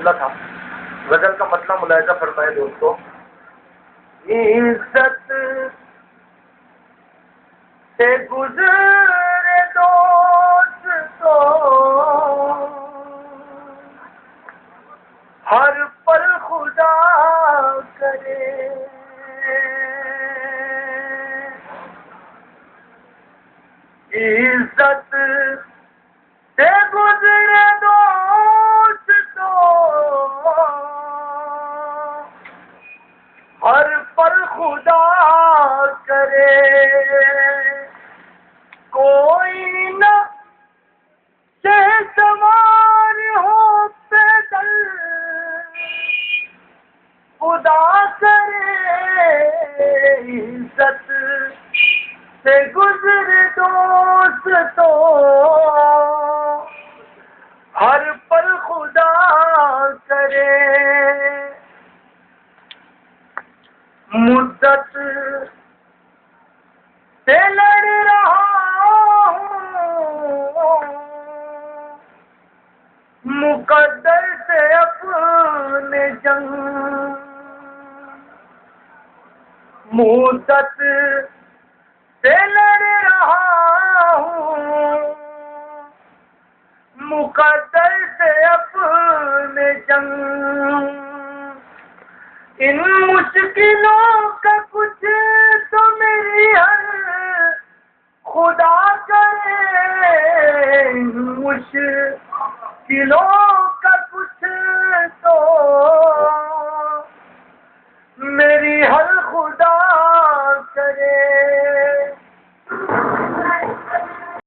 जुमला था। गजल का मतलब मुलाहिजा फरमाए दोस्तों। इज्जत से गुजरे दोस्तों हर पल खुदा करे। इज्जत से गुजरे दोस्तों हर पल खुदा करे। कोई न सवार हो पैदल खुदा करे। इज्जत से गुजरे दोस्तों हर पल खुदा करे। मुद्दत से लड़ रहा हूँ मुकद्दर से अपने जंग। मुद्दत से लड़ रहा हूँ मुकद्दर से अपने जंग। इन मुश्किलों का कुछ तो मेरी हर खुदा करे। इन मुश्किलों